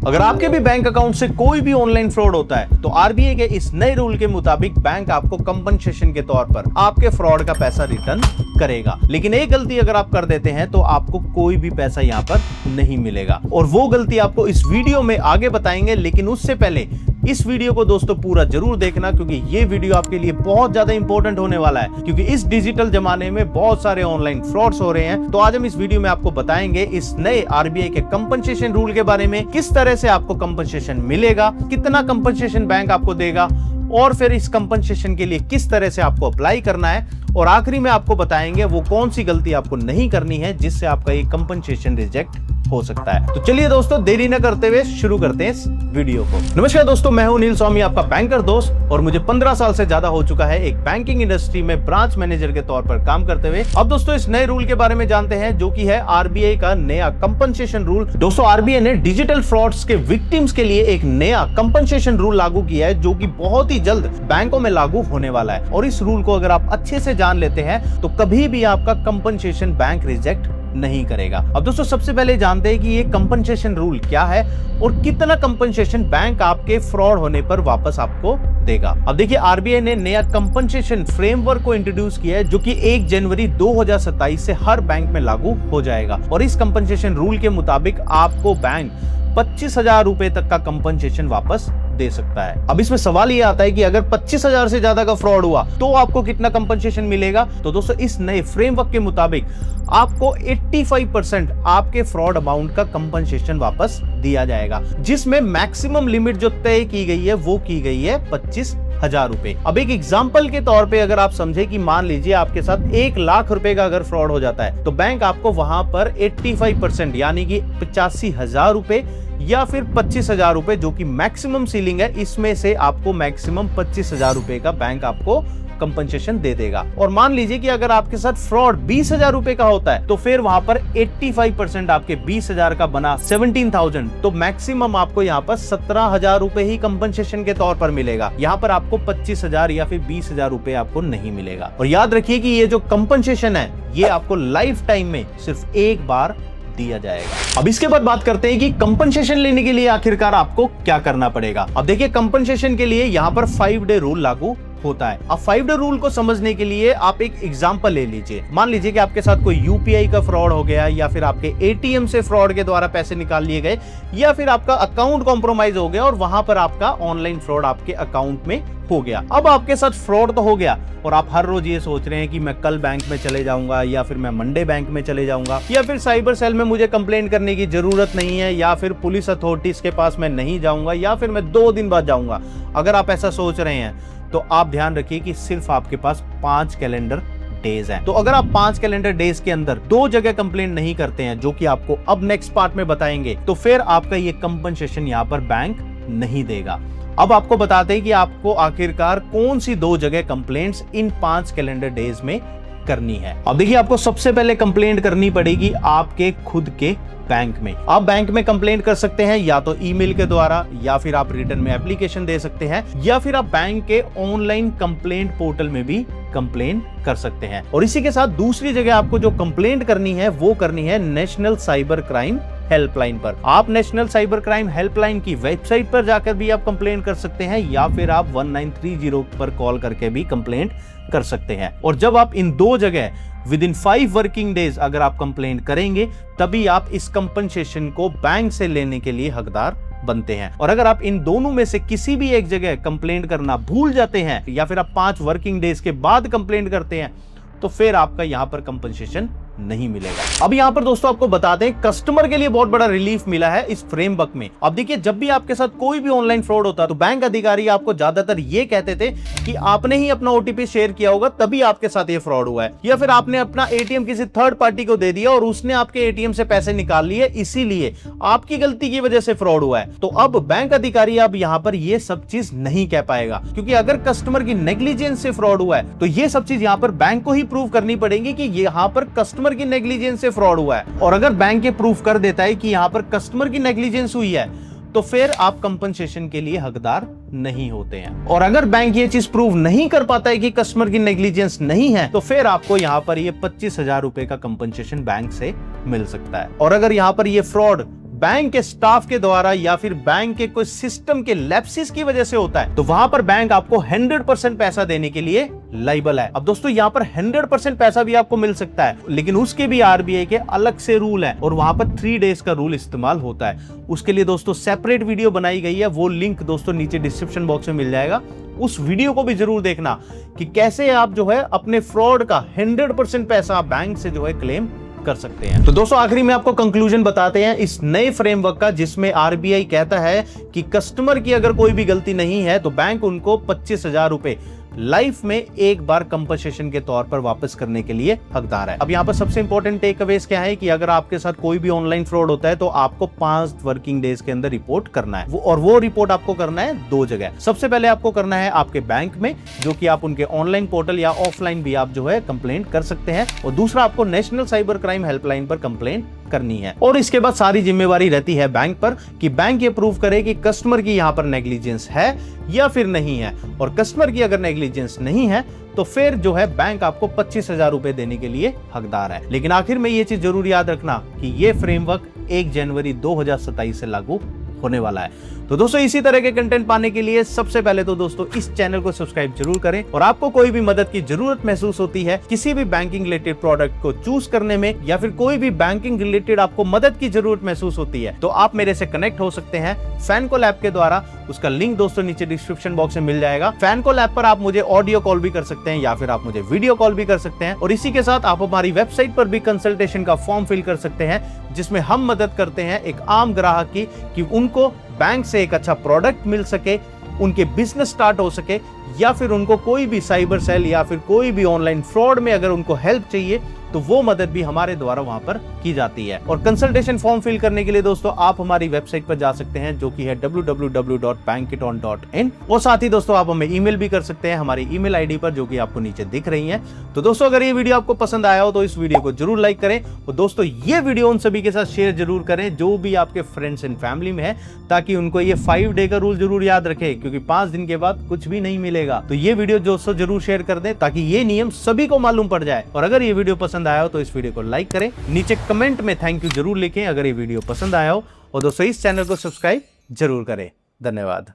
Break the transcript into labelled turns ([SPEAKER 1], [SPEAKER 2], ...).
[SPEAKER 1] अगर आपके भी बैंक अकाउंट से कोई भी ऑनलाइन फ्रॉड होता है तो आरबीआई के इस नए रूल के मुताबिक बैंक आपको कंपनसेशन के तौर पर आपके फ्रॉड का पैसा रिटर्न करेगा। लेकिन एक गलती अगर आप कर देते हैं तो आपको कोई भी पैसा यहाँ पर नहीं मिलेगा, और वो गलती आपको इस वीडियो में आगे बताएंगे। लेकिन उससे पहले इस वीडियो को दोस्तों पूरा जरूर देखना, क्योंकि ये वीडियो आपके लिए बहुत ज्यादा इंपॉर्टेंट होने वाला है, क्योंकि इस डिजिटल जमाने में बहुत सारे ऑनलाइन फ्रॉड्स हो रहे हैं। तो आज हम इस वीडियो में आपको बताएंगे इस नए आरबीआई के कंपनसेशन रूल के बारे में, किस तरह से आपको कंपनसेशन मिलेगा, कितना कंपनसेशन बैंक आपको देगा, और फिर इस कंपनसेशन के लिए किस तरह से आपको अप्लाई करना है, और आखिरी में आपको बताएंगे वो कौन सी गलती आपको नहीं करनी है जिससे आपका ये कंपनसेशन रिजेक्ट हो सकता है। तो चलिए दोस्तों देरी न करते हुए शुरू करते हैं इस वीडियो को। नमस्कार दोस्तों, मैं हूं नील स्वामी, आपका बैंकर दोस्त, और मुझे 15 साल से ज्यादा हो चुका है एक बैंकिंग इंडस्ट्री में ब्रांच मैनेजर के तौर पर काम करते हुए। अब दोस्तों इस नए रूल के बारे में जानते हैं, जो कि है आरबीआई का नया कंपनसेशन रूल। दोस्तों आरबीआई ने डिजिटल फ्रॉड्स के विक्टिम्स के लिए एक नया कंपनसेशन रूल लागू किया है, जो कि बहुत ही जल्द बैंकों में लागू होने वाला है। और इस रूल को अगर आप अच्छे से जान लेते हैं तो कभी भी आपका कंपनसेशन बैंक रिजेक्ट नहीं करेगा। अब दोस्तों सबसे पहले जानते हैं कि ये कंपनसेशन रूल क्या है और कितना कंपनसेशन बैंक आपके फ्रॉड होने पर वापस आपको देगा। अब देखिए आरबीआई ने नया कंपनसेशन फ्रेमवर्क को इंट्रोड्यूस किया है, जो कि 1 जनवरी 2027 से हर बैंक में लागू हो जाएगा। और इस कंपनसेशन रूल के मुताबिक आपको बैंक 25,000 रुपए तक का कंपनसेशन वापस दे सकता है। अब इसमें सवाल ये आता है कि अगर 25,000 से ज्यादा का फ्रॉड हुआ तो आपको कितना कंपनसेशन मिलेगा। तो दोस्तों इस नए फ्रेमवर्क के मुताबिक आपको 85% आपके फ्रॉड अमाउंट का कंपनसेशन वापस दिया जाएगा, जिसमें मैक्सिमम लिमिट जो तय की गई है वो की गई है 25,000 रुपए। अब एक एग्जांपल के तौर पे अगर आप समझे कि मान लीजिए आपके साथ 1 लाख रुपए का अगर फ्रॉड हो जाता है तो बैंक आपको वहां पर 85% यानी कि 85,000 रुपए या फिर 25,000 रुपए, जो कि मैक्सिमम सीलिंग है, इसमें से आपको मैक्सिमम 25,000 रुपए का बैंक आपको कंपनसेशन दे देगा। और मान लीजिए कि अगर आपके साथ फ्रॉड 20,000 रुपए का होता है तो फिर वहां पर 85% आपके 20,000 का बना 17,000, तो मैक्सिमम आपको यहाँ पर 17,000 रुपए ही कंपनसेशन के तौर पर मिलेगा। यहाँ पर आपको 25,000 या फिर 20,000 रुपए आपको नहीं मिलेगा। और याद रखिए कि ये जो कंपनसेशन है ये आपको लाइफ टाइम में सिर्फ एक बार दिया जाएगा। अब इसके बाद बात करते हैं कि कंपनसेशन लेने के लिए आखिरकार आपको क्या करना पड़ेगा। अब देखिए कंपनसेशन के लिए यहाँ पर 5 डे रूल लागू होता है। अब 5 डे रूल को समझने के लिए आप एक एग्जांपल ले लीजिए। मान लीजिए कि आपके साथ कोई यूपीआई का फ्रॉड हो गया, या फिर आपके एटीएम से फ्रॉड के द्वारा पैसे निकाल लिए गए, या फिर आपका अकाउंट कॉम्प्रोमाइज हो गया और वहां पर आपका ऑनलाइन फ्रॉड आपके अकाउंट में हो गया। अब आपके साथ फ्रॉड तो हो गया और आप हर रोज ये सोच रहे हैं कि मैं कल बैंक में चले जाऊंगा, या फिर मैं मंडे बैंक में चले जाऊंगा, या फिर साइबर सेल में मुझे कंप्लेंट करने की जरूरत नहीं है, या फिर पुलिस अथॉरिटीज के पास मैं नहीं जाऊंगा, या फिर मैं 2 दिन बाद जाऊंगा। अगर आप ऐसा सोच रहे हैं तो आप ध्यान रखिए कि सिर्फ आपके पास 5 कैलेंडर डेज हैं। तो अगर आप 5 कैलेंडर डेज के अंदर 2 जगह कंप्लेंट नहीं करते हैं, जो कि आपको अब नेक्स्ट पार्ट में बताएंगे, तो फिर आपका ये कंपनसेशन यहाँ पर बैंक नहीं देगा। अब आपको बताते हैं कि आपको आखिरकार कौन सी 2 जगह कंप्लेंट्स इन 5 कैलेंडर डेज में करनी है। अब देखिए आपको सबसे पहले कंप्लेंट करनी पड़ेगी आपके खुद के बैंक में। आप बैंक में कंप्लेंट कर सकते हैं या तो ईमेल के द्वारा, या फिर आप रिटर्न में एप्लीकेशन दे सकते हैं, या फिर आप बैंक के ऑनलाइन कंप्लेंट पोर्टल में भी कंप्लेंट कर सकते हैं। और इसी के साथ दूसरी जगह आपको जो कंप्लेंट करनी है वो करनी है नेशनल साइबर क्राइम हेल्पलाइन पर। आप नेशनल साइबर क्राइम हेल्पलाइन की वेबसाइट पर जाकर भी आप कंप्लेंट कर सकते हैं, या फिर आप 1930 पर कॉल करके भी कंप्लेंट कर सकते हैं। और जब आप इन 2 जगह विद इन 5 वर्किंग डेज अगर आप कंप्लेंट करेंगे, तभी आप इस कंपनसेशन को बैंक से लेने के लिए हकदार बनते हैं। और अगर आप इन दोनों में से किसी भी एक जगह कंप्लेंट करना भूल जाते हैं, या फिर आप 5 वर्किंग डेज के बाद कंप्लेंट करते हैं, तो फिर आपका यहां पर कंपनसेशन नहीं मिलेगा। अब यहाँ पर दोस्तों आपको बताते हैं कस्टमर के लिए बहुत बड़ा रिलीफ मिला है इस फ्रेमवर्क में। अब देखिए जब भी आपके साथ कोई भी ऑनलाइन फ्रॉड होता है तो बैंक अधिकारी आपको ज्यादातर ये कहते थे कि आपने ही अपना ओटीपी शेयर किया होगा तभी आपके साथ ये फ्रॉड हुआ है, या फिर आपने अपना एटीएम किसी थर्ड पार्टी को दे दिया और उसने आपके एटीएम से पैसे निकाल लिए, इसीलिए आपकी गलती की वजह से फ्रॉड हुआ है। तो अब बैंक अधिकारी अब यहाँ पर ये सब चीज नहीं कह पाएगा, क्योंकि अगर कस्टमर की नेग्लिजेंस से फ्रॉड हुआ है तो ये सब चीज यहाँ पर बैंक को ही प्रूव करनी पड़ेगी कि यहाँ पर कस्टमर की नेग्लिजेंस से फ्रॉड हुआ है। और अगर बैंक ये प्रूफ कर देता है कि यहाँ पर कस्टमर की नेग्लिजेंस हुई है तो फिर आप कंपनसेशन के लिए हकदार नहीं होते हैं। और अगर बैंक ये चीज प्रूव नहीं कर पाता है कि कस्टमर की नेग्लिजेंस नहीं है तो फिर आपको यहाँ पर ये 25,000 रुपए का कंपनसेशन बैंक से मिल सकता है। और अगर यहाँ पर ये फ्रॉड बैंक के स्टाफ के द्वारा या फिर बैंक के कोई सिस्टम के लैप्सिस की वजह से होता है, तो वहां पर बैंक आपको 100% पैसा देने के लिए लायबल है। अब दोस्तों यहाँ पर 100% पैसा भी आपको मिल सकता है, लेकिन उसके भी आरबीआई के अलग से रूल है और वहां पर 3 डेज का रूल इस्तेमाल होता है। उसके लिए दोस्तों सेपरेट वीडियो बनाई गई है, वो लिंक दोस्तों नीचे डिस्क्रिप्शन बॉक्स में मिल जाएगा। उस वीडियो को भी जरूर देखना कि कैसे आप जो है अपने फ्रॉड का 100% पैसा बैंक से जो है क्लेम कर सकते हैं। तो दोस्तों आखिरी में आपको कंक्लूजन बताते हैं इस नए फ्रेमवर्क का, जिसमें आरबीआई कहता है कि कस्टमर की अगर कोई भी गलती नहीं है तो बैंक उनको 25,000 रुपए लाइफ में एक बार कंपनसेशन के तौर पर वापस करने के लिए हकदार है। अब यहाँ पर सबसे इंपॉर्टेंट टेक अवेज क्या है कि अगर आपके साथ कोई भी ऑनलाइन फ्रॉड होता है तो आपको 5 वर्किंग डेज के अंदर रिपोर्ट करना है। वो रिपोर्ट आपको करना है 2 जगह। सबसे पहले आपको करना है आपके बैंक में, जो कि आप उनके ऑनलाइन पोर्टल या ऑफलाइन भी आप जो है कंप्लेंट कर सकते हैं, और दूसरा आपको नेशनल साइबर क्राइम हेल्पलाइन पर कंप्लेंट करनी है। और इसके बाद सारी जिम्मेवारी रहती है बैंक पर कि बैंक ये प्रूव करे कि कस्टमर की यहाँ पर नेग्लिजेंस है या फिर नहीं है, और कस्टमर की अगर नेग्लिजेंस नहीं है तो फिर जो है बैंक आपको 25,000 रुपए देने के लिए हकदार है। लेकिन आखिर में ये चीज जरूर याद रखना कि ये फ्रेमवर्क 1 जनवरी 2027 से लागू होने वाला है। तो दोस्तों इसी तरह के कंटेंट पाने के लिए सबसे पहले तो दोस्तों इस चैनल को सब्सक्राइब जरूर करें, और आपको कोई भी मदद की जरूरत महसूस होती है किसी भी बैंकिंग रिलेटेड प्रोडक्ट को चूज करने में, या फिर कोई भी बैंकिंग रिलेटेड आपको मदद की जरूरत महसूस होती है, तो आप मेरे से कनेक्ट हो सकते हैं फैनकॉल ऐप के द्वारा। उसका लिंक दोस्तों नीचे डिस्क्रिप्शन बॉक्स में मिल जाएगा। फैनकॉल ऐप पर आप मुझे ऑडियो कॉल भी कर सकते हैं या फिर आप मुझे वीडियो कॉल भी कर सकते हैं, और इसी के साथ आप हमारी वेबसाइट पर भी कंसल्टेशन का फॉर्म फिल कर सकते हैं, जिसमें हम मदद करते हैं एक आम ग्राहक की कि उनको बैंक से एक अच्छा प्रोडक्ट मिल सके, उनके बिजनेस स्टार्ट हो सके, या फिर उनको कोई भी साइबर सेल या फिर कोई भी ऑनलाइन फ्रॉड में अगर उनको हेल्प चाहिए तो वो मदद भी हमारे द्वारा वहां पर की जाती है। और कंसल्टेशन फॉर्म फिल करने के लिए दोस्तों आप हमारी वेबसाइट पर जा सकते हैं, जो कि है www.bankiton.in, और साथ ही दोस्तों आप हमें ईमेल भी कर सकते हैं हमारी ईमेल आईडी पर, जो कि आपको नीचे दिख रही है। तो दोस्तों अगर ये वीडियो आपको पसंद आया हो तो इस वीडियो को जरूर लाइक करें, और दोस्तों ये वीडियो उन सभी के साथ शेयर जरूर करें जो भी आपके फ्रेंड्स एंड फैमिली में है, ताकि उनको ये 5 डे का रूल जरूर याद रखे, क्योंकि 5 दिन के बाद कुछ भी नहीं मिलेगा। तो ये वीडियो दोस्तों जरूर शेयर कर दें ताकि ये नियम सभी को मालूम पड़ जाए। और अगर ये वीडियो पसंद आया हो तो इस वीडियो को लाइक करें, नीचे कमेंट में थैंक यू जरूर लिखें अगर ये वीडियो पसंद आया हो, और दोस्तों इस चैनल को सब्सक्राइब जरूर करें। धन्यवाद।